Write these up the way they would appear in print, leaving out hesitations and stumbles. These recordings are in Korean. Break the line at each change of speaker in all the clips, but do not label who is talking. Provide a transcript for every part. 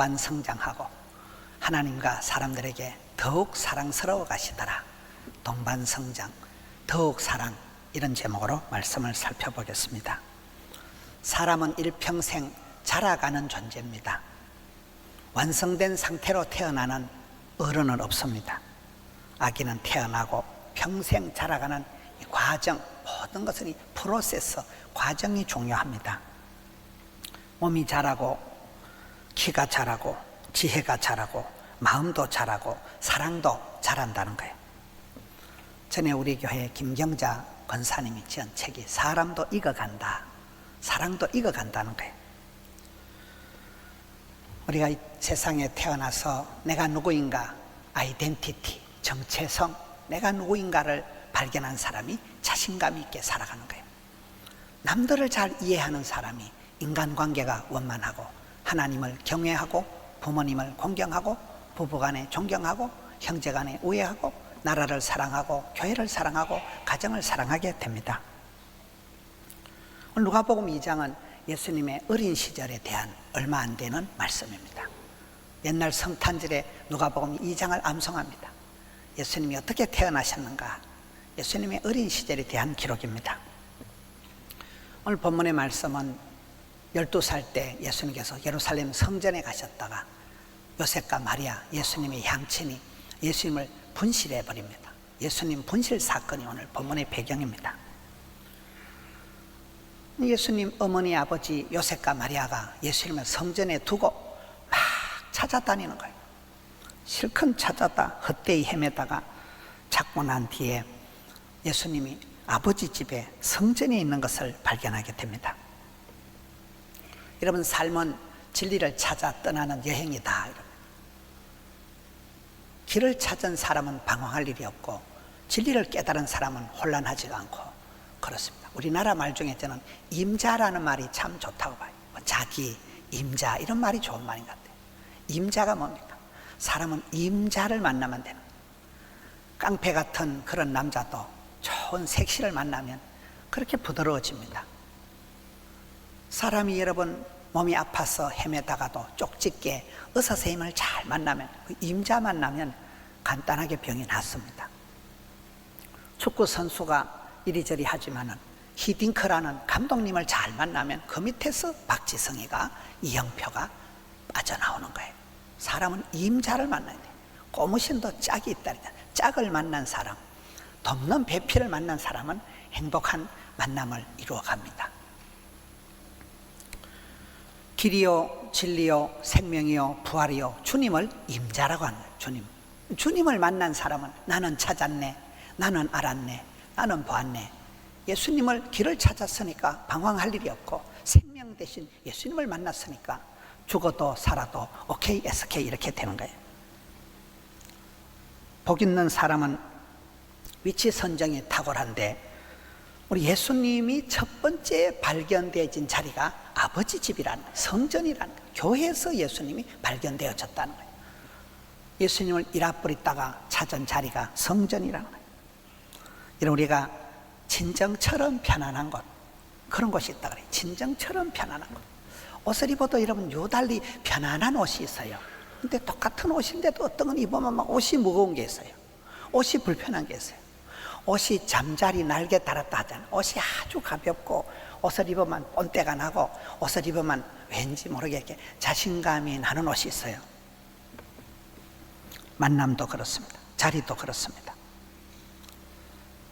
동반성장하고 하나님과 사람들에게 더욱 사랑스러워 가시더라. 동반성장, 더욱 사랑, 이런 제목으로 말씀을 살펴보겠습니다. 사람은 일평생 자라가는 존재입니다. 완성된 상태로 태어나는 어른은 없습니다. 아기는 태어나고 평생 자라가는 이 과정, 모든 것은 이 프로세스, 과정이 중요합니다. 몸이 자라고, 키가 자라고, 지혜가 자라고, 마음도 자라고, 사랑도 자란다는 거예요. 전에 우리 교회 김경자 권사님이 지은 책이 사람도 익어간다, 사랑도 익어간다는 거예요. 우리가 이 세상에 태어나서 내가 누구인가, 아이덴티티, 정체성, 내가 누구인가를 발견한 사람이 자신감 있게 살아가는 거예요. 남들을 잘 이해하는 사람이 인간관계가 원만하고 하나님을 경외하고 부모님을 존경하고 부부간에 존경하고 형제간에 우애하고 나라를 사랑하고 교회를 사랑하고 가정을 사랑하게 됩니다. 오늘 누가복음 2장은 예수님의 어린 시절에 대한 얼마 안 되는 말씀입니다. 옛날 성탄절에 누가복음 2장을 암송합니다. 예수님이 어떻게 태어나셨는가, 예수님의 어린 시절에 대한 기록입니다. 오늘 본문의 말씀은 12살 때 예수님께서 예루살렘 성전에 가셨다가 요셉과 마리아, 예수님의 향친이 예수님을 분실해 버립니다. 예수님 분실 사건이 오늘 본문의 배경입니다. 예수님 어머니 아버지 요셉과 마리아가 예수님을 성전에 두고 막 찾아다니는 거예요. 실컷 찾았다 헛되이 헤매다가 찾고 난 뒤에 예수님이 아버지 집에 성전에 있는 것을 발견하게 됩니다. 여러분, 삶은 진리를 찾아 떠나는 여행이다. 길을 찾은 사람은 방황할 일이 없고 진리를 깨달은 사람은 혼란하지가 않고 그렇습니다. 우리나라 말 중에 저는 임자라는 말이 참 좋다고 봐요. 자기, 임자, 이런 말이 좋은 말인 것 같아요. 임자가 뭡니까? 사람은 임자를 만나면 되는 거예요. 깡패 같은 그런 남자도 좋은 섹시를 만나면 그렇게 부드러워집니다. 사람이 여러분 몸이 아파서 헤매다가도 쪽집게 의사선생님을 잘 만나면, 그 임자 만나면 간단하게 병이 낫습니다. 축구 선수가 이리저리 하지만은 히딩크라는 감독님을 잘 만나면 그 밑에서 박지성이가, 이영표가 빠져나오는 거예요. 사람은 임자를 만나야 돼요. 고무신도 짝이 있다. 짝을 만난 사람, 돕는 배필을 만난 사람은 행복한 만남을 이루어갑니다. 길이요 진리요 생명이요 부활이요, 주님을 임자라고 하는 거예요. 주님을 만난 사람은 나는 찾았네, 나는 알았네, 나는 보았네. 예수님을 길을 찾았으니까 방황할 일이 없고 생명 대신 예수님을 만났으니까 죽어도 살아도 오케이 SK 이렇게 되는 거예요. 복 있는 사람은 위치 선정이 탁월한데 우리 예수님이 첫 번째 발견되어진 자리가 아버지 집이라는 거예요. 성전이라는 거예요. 교회에서 예수님이 발견되어졌다는 거예요. 예수님을 잃어버렸다가 찾은 자리가 성전이라는 거예요. 이런 우리가 진정처럼 편안한 곳, 그런 곳이 있다 그래요. 진정처럼 편안한 곳. 옷을 입어도 여러분 요달리 편안한 옷이 있어요. 근데 똑같은 옷인데도 어떤 건 입으면 막 옷이 무거운 게 있어요. 옷이 불편한 게 있어요. 옷이 잠자리 날개 달았다 하잖아요. 옷이 아주 가볍고 옷을 입으면 본때가 나고 옷을 입으면 왠지 모르게 이렇게 자신감이 나는 옷이 있어요. 만남도 그렇습니다. 자리도 그렇습니다.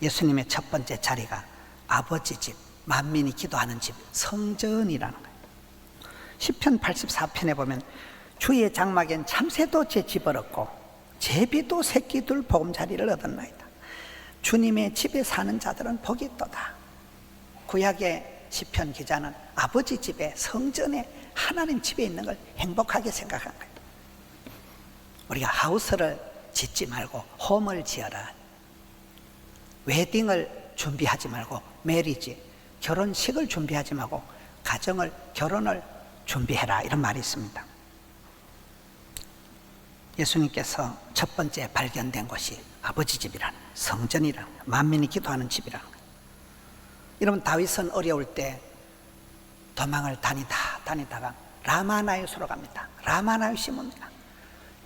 예수님의 첫 번째 자리가 아버지 집, 만민이 기도하는 집, 성전이라는 거예요. 시편 84편에 보면 주의 장막엔 참새도 제 집을 얻고 제비도 새끼 둘 보금자리를 얻었나이다. 주님의 집에 사는 자들은 복이 있도다. 구약의 시편 기자는 아버지 집에, 성전에, 하나님 집에 있는 걸 행복하게 생각한 거예요. 우리가 하우스를 짓지 말고 홈을 지어라. 웨딩을 준비하지 말고 메리지, 결혼식을 준비하지 말고 가정을, 결혼을 준비해라, 이런 말이 있습니다. 예수님께서 첫 번째 발견된 곳이 아버지 집이라는, 성전이라는, 만민이 기도하는 집이라는 거예요. 여러분, 다윗은 어려울 때 도망을 다니다가 라마나요스로 갑니다. 라마나요시 뭡니까?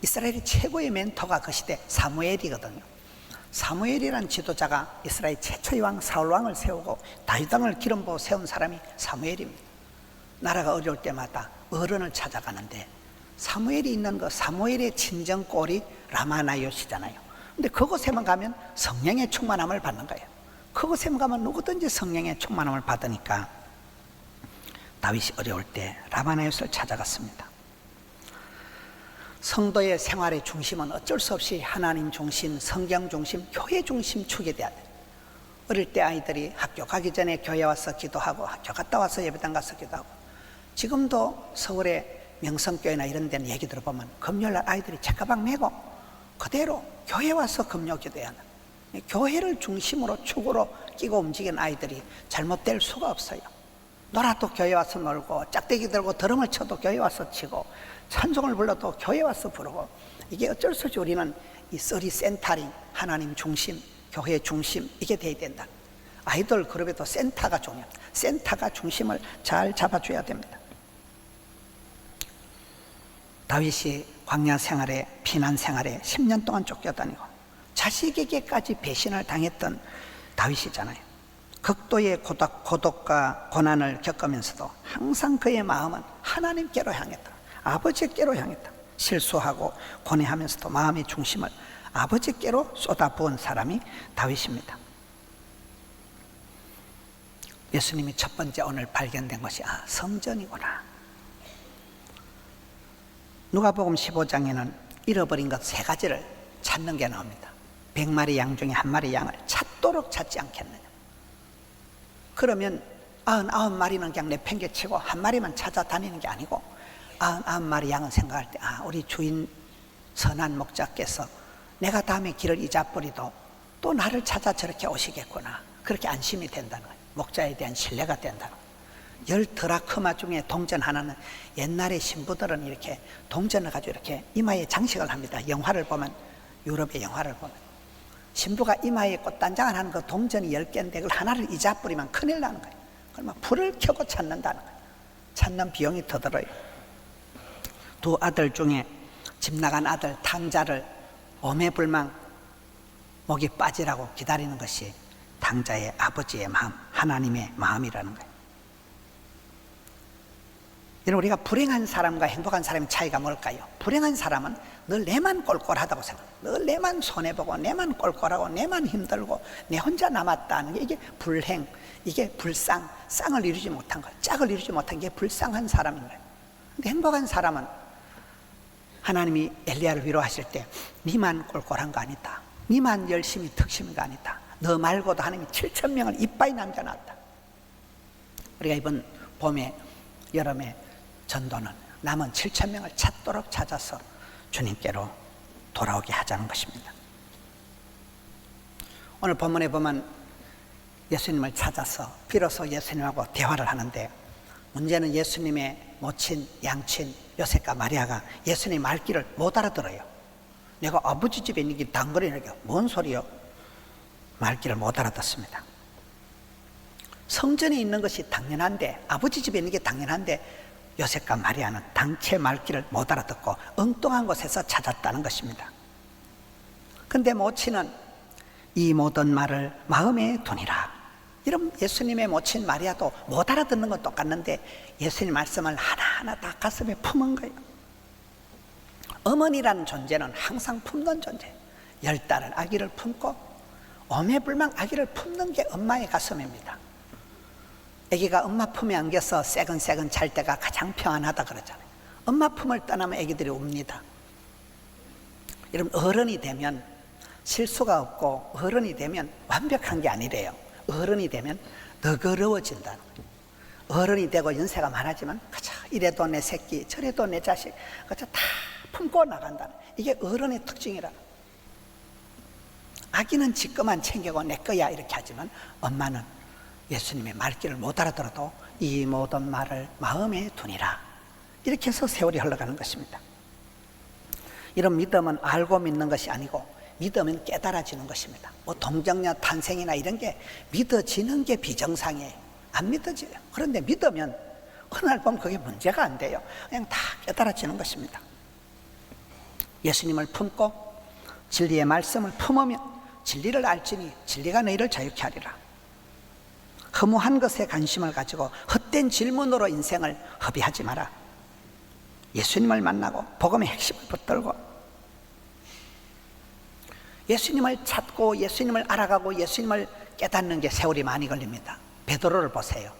이스라엘의 최고의 멘토가 그 시대 사무엘이거든요. 사무엘이라는 지도자가 이스라엘 최초의 왕 사울 왕을 세우고 다윗 왕을 기름 부어 세운 사람이 사무엘입니다. 나라가 어려울 때마다 어른을 찾아가는데 사무엘이 있는 그 사무엘의 친정골이 라마나요시잖아요. 근데 그곳에만 가면 성령의 충만함을 받는 거예요. 그곳에만 가면 누구든지 성령의 충만함을 받으니까 다윗이 어려울 때 라마나요시를 찾아갔습니다. 성도의 생활의 중심은 어쩔 수 없이 하나님 중심, 성경 중심, 교회 중심 축이 돼야 돼요. 어릴 때 아이들이 학교 가기 전에 교회 와서 기도하고 학교 갔다 와서 예배당 가서 기도하고, 지금도 서울의 명성교회나 이런 데는 얘기 들어보면 금요일날 아이들이 책가방 메고 그대로 교회 와서 금요 기도해야 하는, 교회를 중심으로 축으로 끼고 움직이는 아이들이 잘못될 수가 없어요. 놀아도 교회 와서 놀고, 짝대기 들고 드럼을 쳐도 교회 와서 치고, 찬송을 불러도 교회 와서 부르고, 이게 어쩔 수 없이 우리는 이 쓰리 센터링, 하나님 중심, 교회 중심, 이게 돼야 된다. 아이돌 그룹에도 센터가 중요합니다. 센터가 중심을 잘 잡아줘야 됩니다. 다윗이 광야 생활에, 피난 생활에 10년 동안 쫓겨다니고 자식에게까지 배신을 당했던 다윗이잖아요. 극도의 고독과 고난을 겪으면서도 항상 그의 마음은 하나님께로 향했다. 아버지께로 향했다. 실수하고 고뇌하면서도 마음의 중심을 아버지께로 쏟아부은 사람이 다윗입니다. 예수님이 첫 번째 오늘 발견된 것이 성전이구나. 누가복음 15장에는 잃어버린 것 3가지를 찾는 게 나옵니다. 100마리 양 중에 1마리 양을 찾도록 찾지 않겠느냐. 그러면 99마리는 그냥 내팽개치고 1마리만 찾아다니는 게 아니고 99마리 양은 생각할 때 우리 주인 선한 목자께서 내가 다음에 길을 잊어버리도 또 나를 찾아 저렇게 오시겠구나. 그렇게 안심이 된다는 거예요. 목자에 대한 신뢰가 된다는 거예요. 10드라크마 중에 동전 하나는 옛날에 신부들은 이렇게 동전을 가지고 이렇게 이마에 장식을 합니다. 영화를 보면, 유럽의 영화를 보면 신부가 이마에 꽃단장을 하는 그 동전이 10개인데 그걸 하나를 잊어버리면 큰일 나는 거예요. 그러면 불을 켜고 찾는다는 거예요. 찾는 비용이 더 들어요. 2 아들 중에 집 나간 아들 탕자를 오매불망 목이 빠지라고 기다리는 것이 탕자의 아버지의 마음, 하나님의 마음이라는 거예요. 여러분, 우리가 불행한 사람과 행복한 사람의 차이가 뭘까요? 불행한 사람은 늘 내만 꼴꼴하다고 생각해요. 늘 내만 손해보고 내만 꼴꼴하고 내만 힘들고 내 혼자 남았다는 게, 이게 불행, 이게 불쌍, 쌍을 이루지 못한 거예요. 짝을 이루지 못한 게 불쌍한 사람인 거예요. 근데 행복한 사람은 하나님이 엘리야를 위로하실 때 니만 꼴꼴한 거 아니다. 니만 열심히 특심인 거 아니다. 너 말고도 하나님이 7,000명을 이빠이 남겨놨다. 우리가 이번 봄에, 여름에 전도는 남은 7,000명을 찾도록 찾아서 주님께로 돌아오게 하자는 것입니다. 오늘 본문에 보면 예수님을 찾아서 비로소 예수님하고 대화를 하는데, 문제는 예수님의 모친, 양친 요셉과 마리아가 예수님의 말귀를 못 알아들어요. 내가 아버지 집에 있는 게 단거리니까 뭔 소리요? 말귀를 못 알아듣습니다. 성전에 있는 것이 당연한데, 아버지 집에 있는 게 당연한데 요셉과 마리아는 당체 말귀를 못 알아듣고 엉뚱한 곳에서 찾았다는 것입니다. 근데 모친은 이 모든 말을 마음에 두니라. 이런 예수님의 모친 마리아도 못 알아듣는 건 똑같는데 예수님 말씀을 하나하나 다 가슴에 품은 거예요. 어머니라는 존재는 항상 품는 존재예요. 10달을 아기를 품고 오매불망 아기를 품는 게 엄마의 가슴입니다. 아기가 엄마 품에 안겨서 새근새근 잘 때가 가장 평안하다 그러잖아요. 엄마 품을 떠나면 아기들이 웁니다. 여러분, 어른이 되면 실수가 없고 어른이 되면 완벽한 게 아니래요. 어른이 되면 너그러워진다는 거예요. 어른이 되고 연세가 많아지면 그저 이래도 내 새끼 저래도 내 자식 그저 다 품고 나간다는, 이게 어른의 특징이라. 아기는 지 것만 챙기고 내 거야 이렇게 하지만 엄마는 예수님의 말귀를 못 알아들어도 이 모든 말을 마음에 두니라. 이렇게 해서 세월이 흘러가는 것입니다. 이런 믿음은 알고 믿는 것이 아니고 믿으면 깨달아지는 것입니다. 뭐 동정녀 탄생이나 이런 게 믿어지는 게 비정상이에요. 안 믿어져요. 그런데 믿으면 어느 날 보면 그게 문제가 안 돼요. 그냥 다 깨달아지는 것입니다. 예수님을 품고 진리의 말씀을 품으면 진리를 알지니 진리가 너희를 자유케 하리라. 허무한 것에 관심을 가지고 헛된 질문으로 인생을 허비하지 마라. 예수님을 만나고 복음의 핵심을 붙들고 예수님을 찾고 예수님을 알아가고 예수님을 깨닫는 게 세월이 많이 걸립니다. 베드로를 보세요.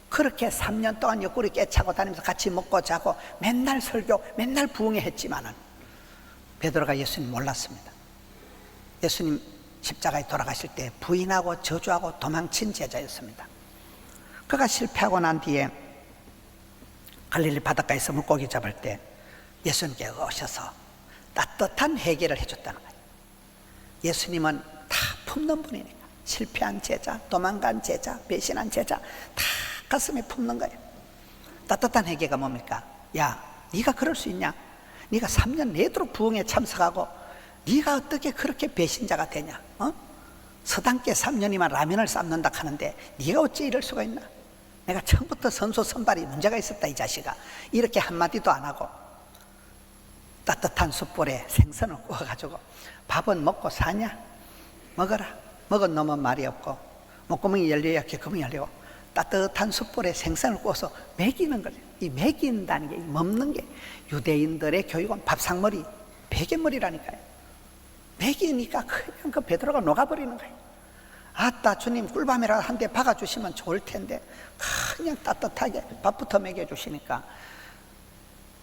그렇게 3년 동안 옆구리 깨차고 다니면서 같이 먹고 자고 맨날 설교 맨날 부흥회 했지만은 베드로가 예수님 몰랐습니다. 예수님 십자가에 돌아가실 때 부인하고 저주하고 도망친 제자였습니다. 그가 실패하고 난 뒤에 갈릴리 바닷가에서 물고기 잡을 때 예수님께 오셔서 따뜻한 회개를 해줬다는 거예요. 예수님은 다 품는 분이니까 실패한 제자, 도망간 제자, 배신한 제자 다 가슴에 품는 거예요. 따뜻한 회개가 뭡니까? 야, 네가 그럴 수 있냐? 네가 3년 내도록 부흥에 참석하고 네가 어떻게 그렇게 배신자가 되냐? 서당께 3년이면 라면을 삶는다 하는데 네가 어찌 이럴 수가 있나? 내가 처음부터 선수 선발이 문제가 있었다 이 자식아. 이렇게 한마디도 안 하고 따뜻한 숯불에 생선을 구워가지고 밥은 먹고 사냐? 먹어라. 먹은 놈은 말이 없고 목구멍이 열려야 귓구멍이 열리고 따뜻한 숯불에 생선을 구워서 먹이는 거죠. 이 먹인다는 게, 먹는 게 유대인들의 교육은 밥상머리, 베개머리라니까요. 먹이니까 그냥 그 베드로가 녹아버리는 거예요. 아따 주님 꿀밤이라 한 대 박아주시면 좋을 텐데 그냥 따뜻하게 밥부터 먹여주시니까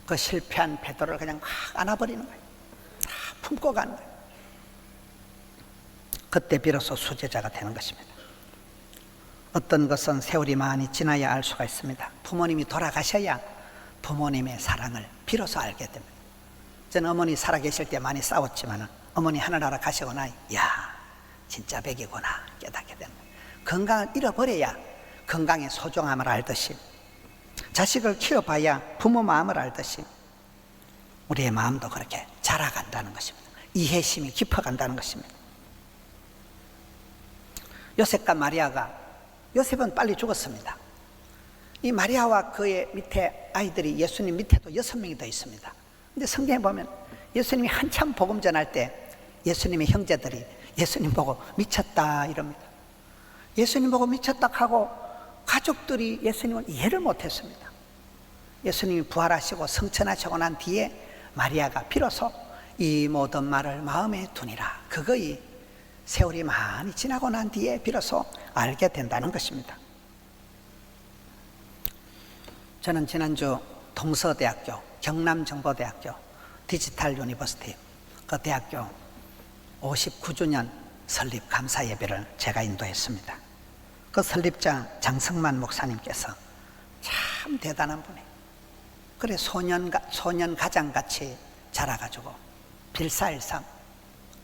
그 실패한 베드로를 그냥 막 안아버리는 거예요. 다 품고 가는 거예요. 그때 비로소 수제자가 되는 것입니다. 어떤 것은 세월이 많이 지나야 알 수가 있습니다. 부모님이 돌아가셔야 부모님의 사랑을 비로소 알게 됩니다. 저는 어머니 살아계실 때 많이 싸웠지만 어머니 하늘나라 가시고 나니 야 진짜 백이구나 깨닫게 됩니다. 건강을 잃어버려야 건강의 소중함을 알듯이 자식을 키워봐야 부모 마음을 알듯이 우리의 마음도 그렇게 자라간다는 것입니다. 이해심이 깊어간다는 것입니다. 요셉과 마리아가, 요셉은 빨리 죽었습니다. 이 마리아와 그의 밑에 아이들이 예수님 밑에도 6명이 더 있습니다. 근데 성경에 보면 예수님이 한참 복음 전할 때 예수님의 형제들이 예수님 보고 미쳤다 이럽니다. 예수님 보고 미쳤다 하고 가족들이 예수님을 이해를 못했습니다. 예수님이 부활하시고 성천하시고 난 뒤에 마리아가 비로소 이 모든 말을 마음에 두니라. 그거의 세월이 많이 지나고 난 뒤에 비로소 알게 된다는 것입니다. 저는 지난주 동서대학교, 경남정보대학교 디지털 유니버시티 그 대학교 59주년 설립 감사 예배를 제가 인도했습니다. 그 설립자 장성만 목사님께서 참 대단한 분이에요. 그래 소년 가장같이 자라가지고 빌사일삼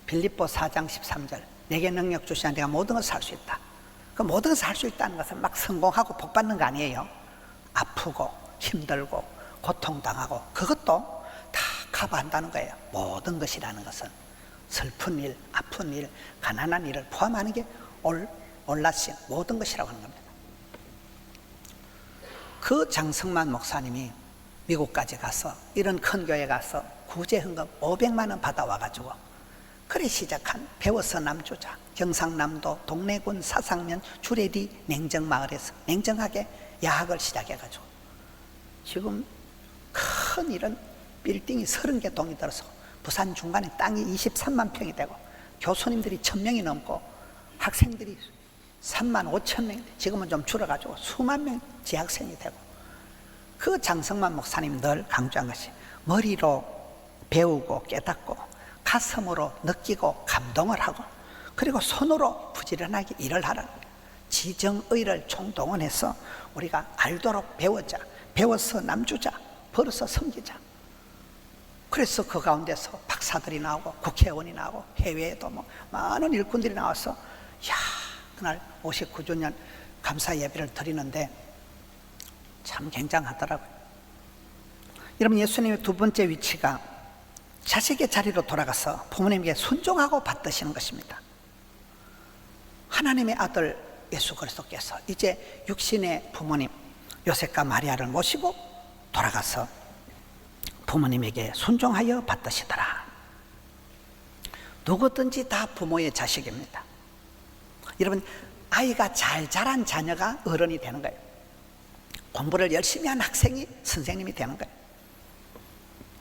빌립보 4장 13절 내게 능력 주시나 내가 모든 것을 할 수 있다. 그 모든 것을 할 수 있다는 것은 막 성공하고 복 받는 거 아니에요. 아프고 힘들고 고통당하고 그것도 다 커버한다는 거예요. 모든 것이라는 것은 슬픈 일, 아픈 일, 가난한 일을 포함하는 게 올라신 모든 것이라고 하는 겁니다. 그 장성만 목사님이 미국까지 가서 이런 큰 교회 가서 구제헌금 500만 원 받아와가지고 그래 시작한 배워서 남주자 경상남도 동래군 사상면 주레리 냉정마을에서 냉정하게 야학을 시작해가지고 지금 큰 이런 빌딩이 30개 동이 들어서 부산 중간에 땅이 23만 평이 되고 교수님들이 1000명이 넘고 학생들이 3만 5천 명, 지금은 좀 줄어가지고 수만 명 재학생이 되고 그 장성만 목사님 늘 강조한 것이 머리로 배우고 깨닫고 가슴으로 느끼고 감동을 하고 그리고 손으로 부지런하게 일을 하라는 거예요. 지정의를 총동원해서 우리가 알도록 배우자, 배워서 남주자, 벌어서 섬기자. 그래서 그 가운데서 박사들이 나오고 국회의원이 나오고 해외에도 뭐 많은 일꾼들이 나와서 야 그날 59주년 감사 예배를 드리는데 참 굉장하더라고요. 여러분 예수님의 두 번째 위치가 자식의 자리로 돌아가서 부모님에게 순종하고 받드시는 것입니다. 하나님의 아들 예수 그리스도께서 이제 육신의 부모님 요셉과 마리아를 모시고 돌아가서 부모님에게 순종하여 받으시더라. 누구든지 다 부모의 자식입니다. 여러분, 아이가 잘 자란 자녀가 어른이 되는 거예요. 공부를 열심히 한 학생이 선생님이 되는 거예요.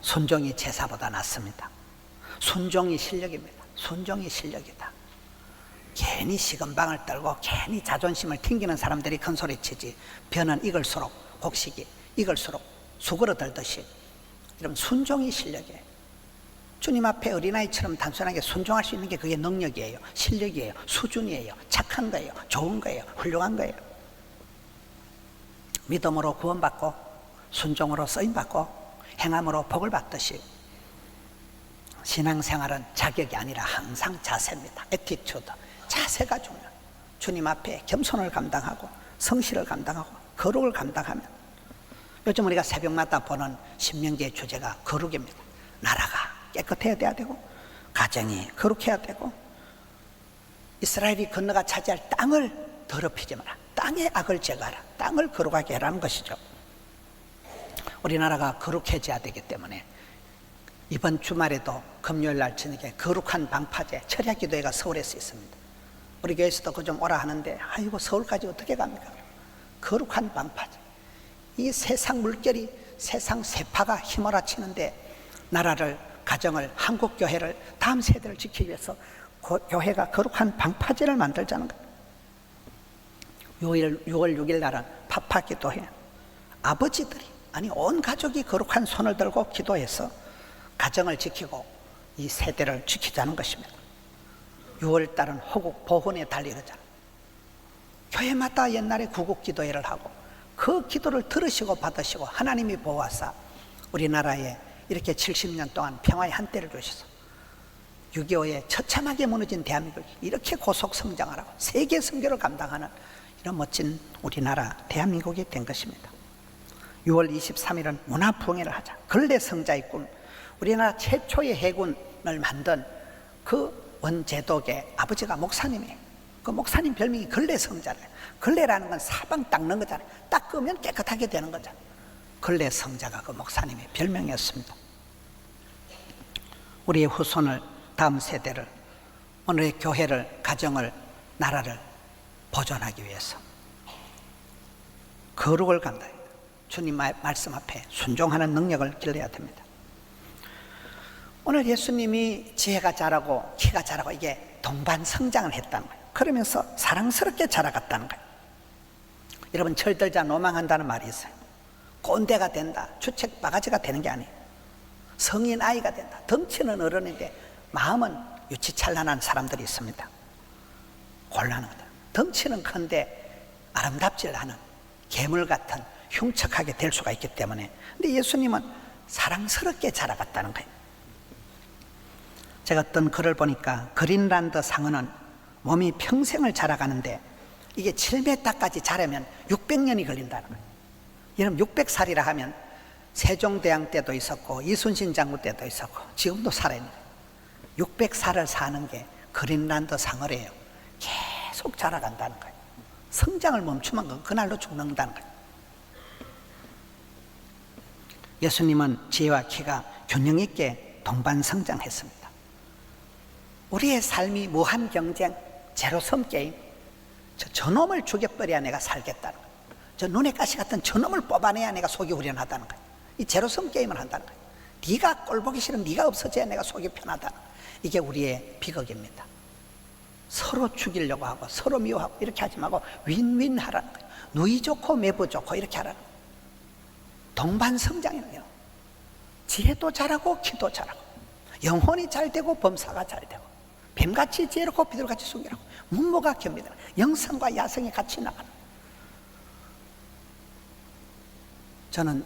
순종이 제사보다 낫습니다. 순종이 실력입니다. 순종이 실력이다. 괜히 시건방을 떨고 괜히 자존심을 튕기는 사람들이 큰 소리치지, 변은 익을수록 곡식이 익을수록 수그러들듯이 여러분, 순종이 실력이에요. 주님 앞에 어린아이처럼 단순하게 순종할 수 있는 게 그게 능력이에요. 실력이에요. 수준이에요. 착한 거예요. 좋은 거예요. 훌륭한 거예요. 믿음으로 구원받고 순종으로 쓰임받고 행함으로 복을 받듯이 신앙생활은 자격이 아니라 항상 자세입니다. 애티튜드, 자세가 중요해요. 주님 앞에 겸손을 감당하고 성실을 감당하고 거룩을 감당하면, 요즘 우리가 새벽마다 보는 신명기의 주제가 거룩입니다. 나라가 깨끗해야 돼야 되고 가정이 거룩해야 되고 이스라엘이 건너가 차지할 땅을 더럽히지 마라. 땅의 악을 제거하라. 땅을 거룩하게 해라는 것이죠. 우리나라가 거룩해져야 되기 때문에 이번 주말에도 금요일 날 저녁에 거룩한 방파제 철야기도회가 서울에서 있습니다. 우리 교회에서도 그 좀 오라 하는데, 아이고 서울까지 어떻게 갑니까? 거룩한 방파제. 이 세상 물결이, 세상 세파가 휘몰아치는데 나라를, 가정을, 한국교회를, 다음 세대를 지키기 위해서 교회가 거룩한 방파제를 만들자는 거예요. 6월 6일 날은 파파 기도회. 아버지들이, 아니 온 가족이 거룩한 손을 들고 기도해서 가정을 지키고 이 세대를 지키자는 것입니다. 6월 달은 호국 보훈의 달이 그러잖아요. 교회마다 옛날에 구국 기도회를 하고 그 기도를 들으시고 받으시고 하나님이 보호하사 우리나라에 이렇게 70년 동안 평화의 한때를 주셔서 6.25에 처참하게 무너진 대한민국이 이렇게 고속 성장을 하고 세계 선교를 감당하는 이런 멋진 우리나라 대한민국이 된 것입니다. 6월 23일은 문화부흥회를 하자. 근래성자의 꿈. 우리나라 최초의 해군을 만든 그 원제독의 아버지가 목사님이에요. 그 목사님 별명이 근래성자래요. 근래라는 건 사방 닦는 거잖아요. 닦으면 깨끗하게 되는 거잖아요. 근래성자가 그 목사님의 별명이었습니다. 우리의 후손을, 다음 세대를, 오늘의 교회를, 가정을, 나라를 보존하기 위해서 거룩을 감당해야 돼요. 주님 말씀 앞에 순종하는 능력을 길러야 됩니다. 오늘 예수님이 지혜가 자라고 키가 자라고 이게 동반 성장을 했다는 거예요. 그러면서 사랑스럽게 자라갔다는 거예요. 여러분, 철들자 노망한다는 말이 있어요. 꼰대가 된다, 주책 바가지가 되는 게 아니에요. 성인 아이가 된다. 덩치는 어른인데 마음은 유치찬란한 사람들이 있습니다. 곤란한 거다. 덩치는 큰데 아름답지 않은 괴물 같은 흉측하게 될 수가 있기 때문에. 근데 예수님은 사랑스럽게 자라갔다는 거예요. 제가 어떤 글을 보니까 그린란드 상어는 몸이 평생을 자라가는데 이게 7m까지 자라면 600년이 걸린다는 거예요. 여러분, 600살이라 하면 세종대왕 때도 있었고 이순신 장군 때도 있었고 지금도 살아있는 거예요. 600살을 사는 게 그린란드 상어래요. 계속 자라간다는 거예요. 성장을 멈추면 그날로 죽는다는 거예요. 예수님은 지혜와 키가 균형 있게 동반 성장했습니다. 우리의 삶이 무한 경쟁, 제로섬 게임. 저놈을 죽여버려야 내가 살겠다는 거예요. 저 눈에 가시 같은 저놈을 뽑아내야 내가 속이 후련하다는 거예요. 이 제로섬 게임을 한다는 거예요. 네가 꼴보기 싫으면 네가 없어져야 내가 속이 편하다는 거예요. 이게 우리의 비극입니다. 서로 죽이려고 하고 서로 미워하고 이렇게 하지 말고 윈윈 하라는 거예요. 누이 좋고 매부 좋고 이렇게 하라는 거예요. 동반 성장이라는 거예요. 지혜도 잘하고 키도 잘하고 영혼이 잘 되고 범사가 잘 되고 뱀같이 지혜롭고 비둘같이 순결하고 문모가 겸비되는 영성과 야성이 같이 나가는. 저는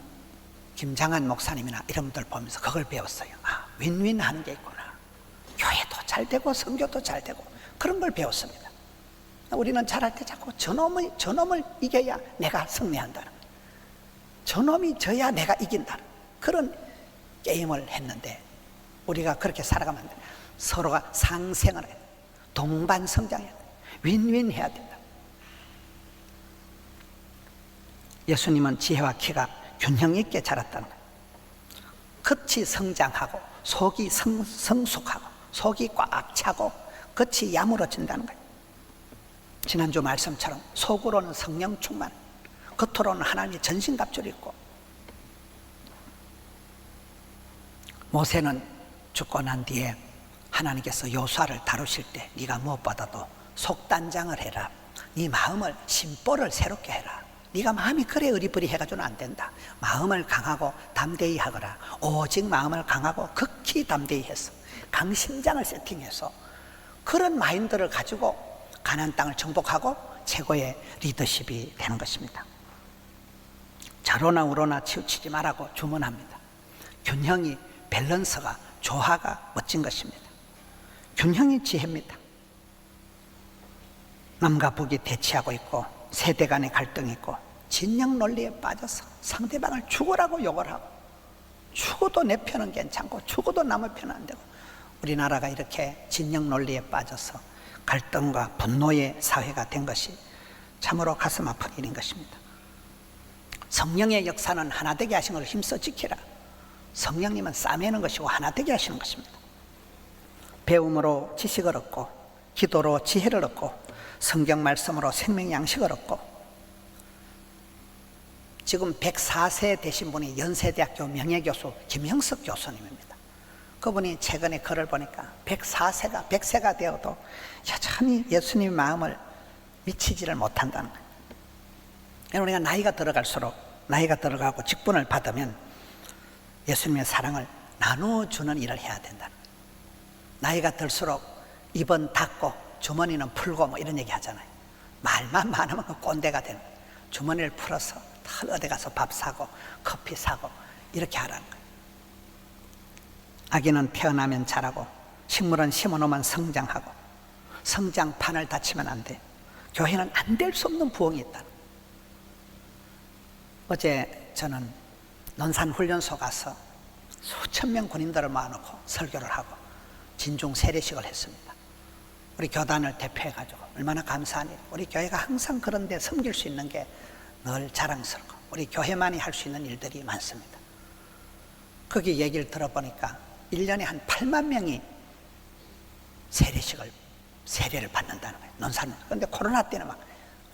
김장한 목사님이나 이런 분들 보면서 그걸 배웠어요. 아, 윈윈 하는 게 있구나. 교회도 잘 되고 선교도 잘 되고 그런 걸 배웠습니다. 우리는 잘할 때 자꾸 저놈을 이겨야 내가 승리한다는 거예요. 저놈이 져야 내가 이긴다는 그런 게임을 했는데 우리가 그렇게 살아가면 안 돼. 서로가 상생을 해야 돼. 동반 성장해야 돼. 윈윈 해야 된다. 예수님은 지혜와 키가 균형 있게 자랐다는 거예요. 겉이 성장하고 속이 성숙하고 속이 꽉 차고 겉이 야무러진다는 거예요. 지난주 말씀처럼 속으로는 성령 충만, 겉으로는 하나님의 전신갑주를 입고. 모세는 죽고 난 뒤에 하나님께서 여호수아를 다루실 때 네가 무엇보다도 속단장을 해라. 네 마음을 심보를 새롭게 해라. 네가 마음이 그래 어리버리해가지고는 안 된다. 마음을 강하고 담대히 하거라. 오직 마음을 강하고 극히 담대히 해서 강심장을 세팅해서 그런 마인드를 가지고 가나안 땅을 정복하고 최고의 리더십이 되는 것입니다. 좌로나 우로나 치우치지 말라고 주문합니다. 균형이, 밸런스가, 조화가 멋진 것입니다. 균형이 지혜입니다. 남과 북이 대치하고 있고 세대 간의 갈등이 있고 진영 논리에 빠져서 상대방을 죽으라고 욕을 하고 죽어도 내 편은 괜찮고 죽어도 남의 편은 안 되고 우리나라가 이렇게 진영 논리에 빠져서 갈등과 분노의 사회가 된 것이 참으로 가슴 아픈 일인 것입니다. 성령의 역사는 하나 되게 하신 것을 힘써 지키라. 성령님은 싸매는 것이고 하나 되게 하시는 것입니다. 배움으로 지식을 얻고 기도로 지혜를 얻고 성경 말씀으로 생명 양식을 얻고 지금 104세 되신 분이 연세대학교 명예교수 김형석 교수님입니다. 그분이 최근에 글을 보니까 104세가 100세가 되어도 여전히 예수님의 마음을 미치지를 못한다는 거예요. 우리가 나이가 들어갈수록 나이가 들어가고 직분을 받으면 예수님의 사랑을 나눠주는 일을 해야 된다는 거예요. 나이가 들수록 입은 닫고 주머니는 풀고 뭐 이런 얘기 하잖아요. 말만 많으면 그 꼰대가 되는 거예요. 주머니를 풀어서 어디 가서 밥 사고 커피 사고 이렇게 하라는 거예요. 아기는 태어나면 자라고 식물은 심어놓으면 성장하고 성장판을 다치면 안 돼. 교회는 안 될 수 없는 부흥이 있다. 어제 저는 논산훈련소 가서 수천 명 군인들을 모아놓고 설교를 하고 진중 세례식을 했습니다. 우리 교단을 대표해가지고 얼마나 감사한 일. 우리 교회가 항상 그런 데 섬길 수 있는 게 늘 자랑스럽고 우리 교회만이 할 수 있는 일들이 많습니다. 거기 얘기를 들어보니까 1년에 한 8만 명이 세례를 받는다는 거예요. 논산은. 그런데 코로나 때는 막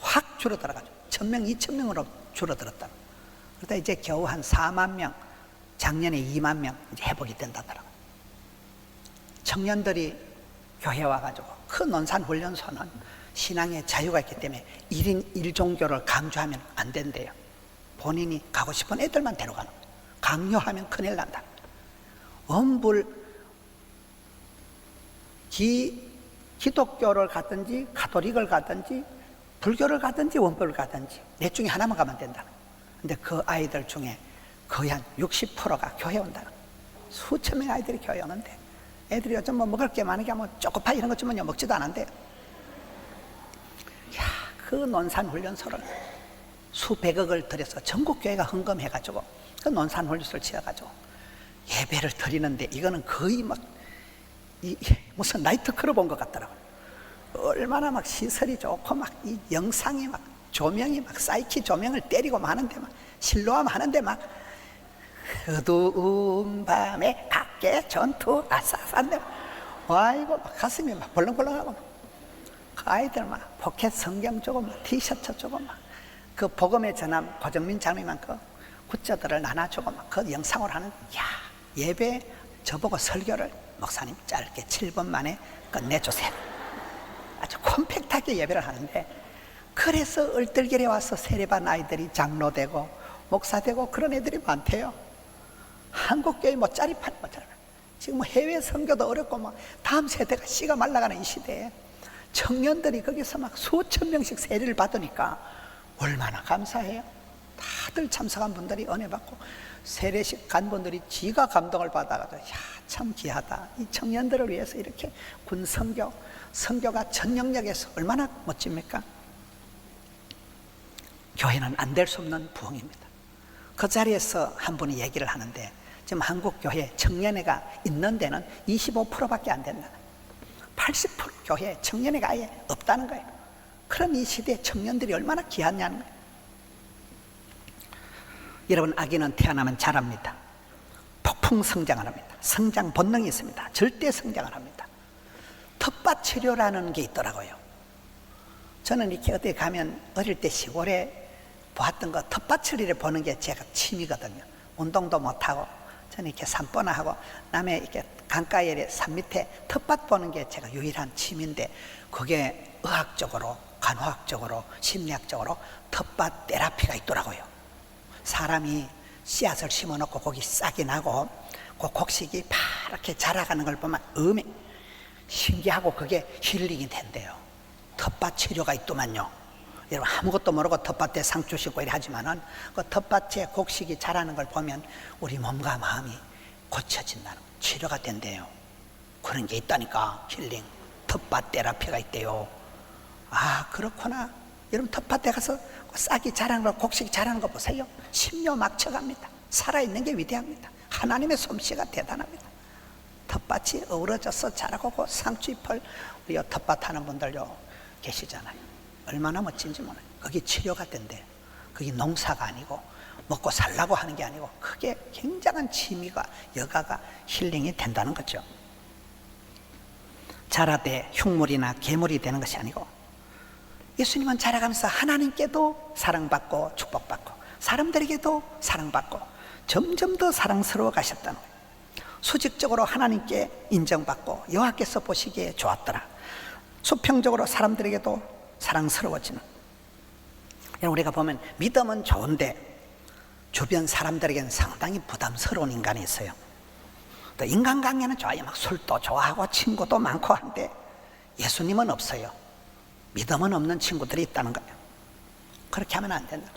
확 줄어들어가지고 1,000명, 2,000명으로 줄어들었다. 그러다 이제 겨우 한 4만 명, 작년에 2만 명 이제 회복이 된다더라고요. 청년들이 교회 와가지고 그 논산훈련소는 신앙의 자유가 있기 때문에 1인 1종교를 강조하면 안 된대요. 본인이 가고 싶은 애들만 데려가는 거예요. 강요하면 큰일 난다. 원불 기독교를 가든지 가톨릭을 가든지 불교를 가든지 원불을 가든지 넷 중에 하나만 가면 된다. 근데 그 아이들 중에 거의 한 60%가 교회 온다는 거예요. 수천 명 아이들이 교회 오는데 애들이 요즘 뭐 먹을 게 많으게 하면 초코파이 이런 것 주면 먹지도 않은데 그 논산훈련소를 수백억을 들여서 전국교회가 헌금해가지고 그 논산훈련소를 지어가지고 예배를 드리는데 이거는 거의 막 무슨 나이트클럽 온 것 같더라고요. 얼마나 막 시설이 좋고 막 이 영상이 막 조명이 막 사이키 조명을 때리고 마는데 막 실로암 하는데 막 어두운 밤에 각계 전투 아싸싼데 와 이거 막 가슴이 막 벌렁벌렁하고 그 아이들 막 포켓 성경 주고 막 티셔츠 주고 막 그 복음의 전함 고정민 장로만 그 굿즈들을 나눠주고 막 그 영상을 하는 야 예배 저보고 설교를 목사님 짧게 7분 만에 끝내주세요. 아주 콤팩트하게 예배를 하는데 그래서 얼떨결에 와서 세례받은 아이들이 장로 되고 목사 되고 그런 애들이 많대요. 한국교회 뭐 짜릿한 것처럼 지금 해외 선교도 어렵고 막 다음 세대가 씨가 말라가는 이 시대에 청년들이 거기서 막 수천 명씩 세례를 받으니까 얼마나 감사해요. 다들 참석한 분들이 은혜 받고 세례식 간 분들이 지가 감동을 받아가지고 참 귀하다. 이 청년들을 위해서 이렇게 군 선교가 전 영역에서 얼마나 멋집니까? 교회는 안 될 수 없는 부흥입니다. 그 자리에서 한 분이 얘기를 하는데 지금 한국 교회 청년회가 있는 데는 25%밖에 안 된다. 80% 교회 청년회가 아예 없다는 거예요. 그럼 이 시대에 청년들이 얼마나 귀하냐는 거예요. 여러분, 아기는 태어나면 자랍니다. 폭풍 성장을 합니다. 성장 본능이 있습니다. 절대 성장을 합니다. 텃밭 치료라는 게 있더라고요. 저는 이렇게 어디 가면 어릴 때 시골에 보았던 거 텃밭 처리를 보는 게 제가 취미거든요. 운동도 못하고 저는 이렇게 산보나 하고 남의 이렇게 강가에 산 밑에 텃밭 보는 게 제가 유일한 취미인데, 그게 의학적으로, 간호학적으로, 심리학적으로 텃밭 테라피가 있더라고요. 사람이 씨앗을 심어놓고 거기 싹이 나고 그 곡식이 파랗게 자라가는 걸 보면 신기하고 그게 힐링이 된대요. 텃밭 치료가 있더만요. 여러분, 아무것도 모르고 텃밭에 상추 심고 이래 하지만은 그 텃밭에 곡식이 자라는 걸 보면 우리 몸과 마음이 고쳐진다는, 치료가 된대요. 그런 게 있다니까. 힐링, 텃밭 테라피가 있대요. 아, 그렇구나. 여러분, 텃밭에 가서 싹이 자라는 거, 곡식이 자라는 거 보세요. 심려 막쳐갑니다. 살아있는 게 위대합니다. 하나님의 솜씨가 대단합니다. 텃밭이 어우러져서 자라고 그 상추잎을, 우리 텃밭 하는 분들요 계시잖아요. 얼마나 멋진지 몰라요. 그게 치료가 된대요. 그게 농사가 아니고 먹고 살라고 하는 게 아니고 그게 굉장한 취미가, 여가가 힐링이 된다는 거죠. 자라되 흉물이나 괴물이 되는 것이 아니고, 예수님은 자라가면서 하나님께도 사랑받고 축복받고 사람들에게도 사랑받고 점점 더 사랑스러워 가셨다는 거예요. 수직적으로 하나님께 인정받고 여호와께서 보시기에 좋았더라. 수평적으로 사람들에게도 사랑스러워지는. 우리가 보면 믿음은 좋은데 주변 사람들에게는 상당히 부담스러운 인간이 있어요. 또 인간관계는 좋아요. 막 술도 좋아하고 친구도 많고 한데 예수님은 없어요. 믿음은 없는 친구들이 있다는 거예요. 그렇게 하면 안 된다.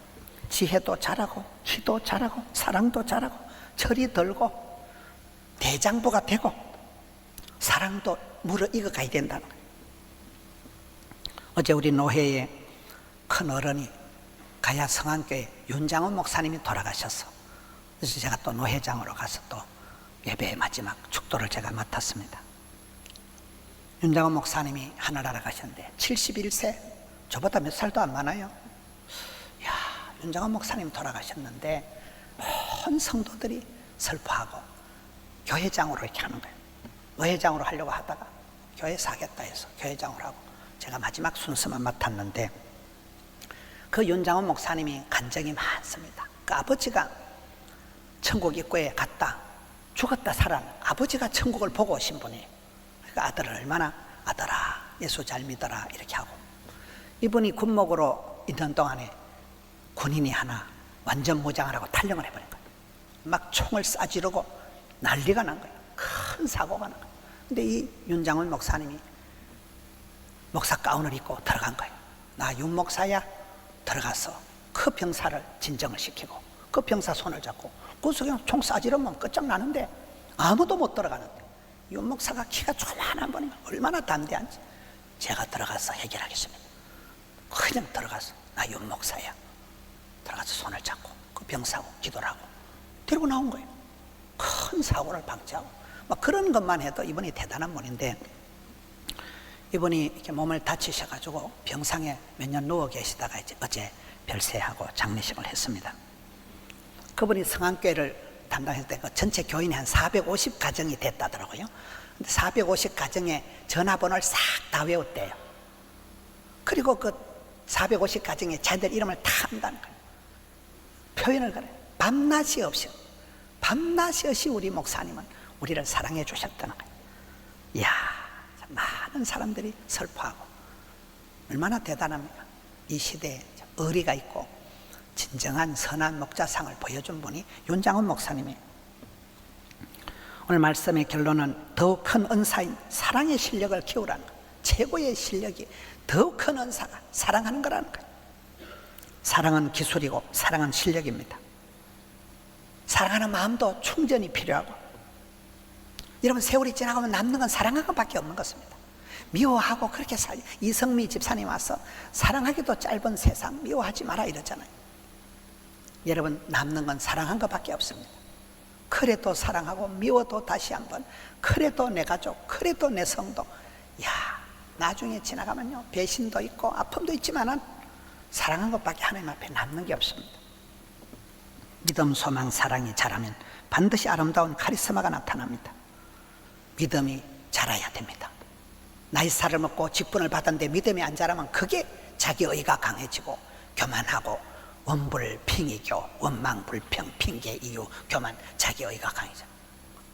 지혜도 잘하고 기도 잘하고 사랑도 잘하고 철이 들고 대장부가 되고 사랑도 무르익어 가야 된다는 거예요. 어제 우리 노회에 큰 어른이 가야 성안교회 윤장원 목사님이 돌아가셨어. 그래서 제가 또 노회장으로 가서 또 예배의 마지막 축도를 제가 맡았습니다. 윤장원 목사님이 하늘나라 가셨는데 71세, 저보다 몇 살도 안 많아요. 야, 윤장원 목사님 돌아가셨는데 온 성도들이 슬퍼하고 교회장으로 이렇게 하는 거예요. 의회장으로 하려고 하다가 교회에서 하겠다 해서 교회장으로 하고 제가 마지막 순서만 맡았는데, 그 윤장원 목사님이 간증이 많습니다. 그 아버지가 천국 입구에 갔다 죽었다 살아난 아버지가 천국을 보고 오신 분이에요. 그러니까 아들을 얼마나, 아들아 예수 잘 믿어라 이렇게 하고, 이분이 군목으로 있는 동안에 군인이 하나 완전 무장을 하고 탈영을 해버린 거예요. 막 총을 쏴지르고 난리가 난 거예요. 큰 사고가 난 거예요. 근데 이 윤장원 목사님이 목사 가운을 입고 들어간 거예요. 나 윤 목사야. 들어가서 그 병사를 진정을 시키고 그 병사 손을 잡고 그 속에 총 쏴지르면 끝장나는데 아무도 못 들어가는데, 윤 목사가 키가 조만한 분이 얼마나 담대한지, 제가 들어가서 해결하겠습니다. 그냥 들어가서 나 윤 목사야. 들어가서 손을 잡고 그 병사하고 기도를 하고 데리고 나온 거예요. 큰 사고를 방지하고. 막 그런 것만 해도 이분이 대단한 분인데, 이분이 이렇게 몸을 다치셔가지고 병상에 몇 년 누워 계시다가 이제 어제 별세하고 장례식을 했습니다. 그분이 성안교회를 담당했을 때 그 전체 교인이 한 450 가정이 됐다더라고요. 근데 450 가정의 전화번호를 싹 다 외웠대요. 그리고 그 450 가정의 자녀들 이름을 다 안다는 거예요. 표현을 그래요. 밤낮이 없이 우리 목사님은 우리를 사랑해 주셨다는 거예요. 이야, 많은 사람들이 슬퍼하고 얼마나 대단합니까? 이 시대에 의리가 있고 진정한 선한 목자상을 보여준 분이 윤장원 목사님이에요. 오늘 말씀의 결론은 더욱 큰 은사인 사랑의 실력을 키우라는 거예요. 최고의 실력이 더욱 큰 은사가 사랑하는 거라는 거예요. 사랑은 기술이고 사랑은 실력입니다. 사랑하는 마음도 충전이 필요하고, 여러분 세월이 지나가면 남는 건 사랑하는 것밖에 없는 것입니다. 미워하고 그렇게 이성미 집사님 와서 사랑하기도 짧은 세상 미워하지 마라 이러잖아요. 여러분 남는 건 사랑한 것밖에 없습니다. 그래도 사랑하고 미워도 다시 한번, 그래도 내 가족, 그래도 내 성도. 야, 나중에 지나가면요 배신도 있고 아픔도 있지만은 사랑한 것밖에 하나님 앞에 남는 게 없습니다. 믿음, 소망, 사랑이 자라면 반드시 아름다운 카리스마가 나타납니다. 믿음이 자라야 됩니다. 나이살을 먹고 직분을 받았는데 믿음이 안 자라면 그게 자기의가 강해지고 교만하고 원불핑이교, 원망불평, 핑계, 이유, 교만, 자기의가 강해져.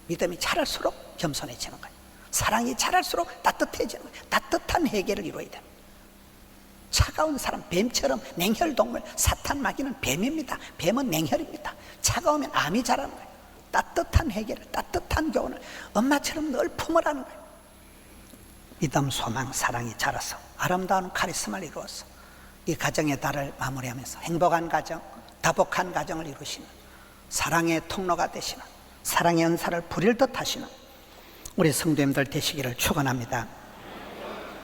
믿음이 자랄수록 겸손해지는 거예요. 사랑이 자랄수록 따뜻해지는 거예요. 따뜻한 해결을 이루어야 돼요. 차가운 사람, 뱀처럼 냉혈동물, 사탄 마귀는 뱀입니다. 뱀은 냉혈입니다. 차가우면 암이 자라는 거예요. 따뜻한 해결을, 따뜻한 교훈을 엄마처럼 늘 품으라는 거예요. 믿음, 소망, 사랑이 자라서 아름다운 카리스마를 이루어서 이 가정의 달을 마무리하면서 행복한 가정, 다복한 가정을 이루시는, 사랑의 통로가 되시는, 사랑의 은사를 부릴 듯 하시는 우리 성도님들 되시기를 축원합니다.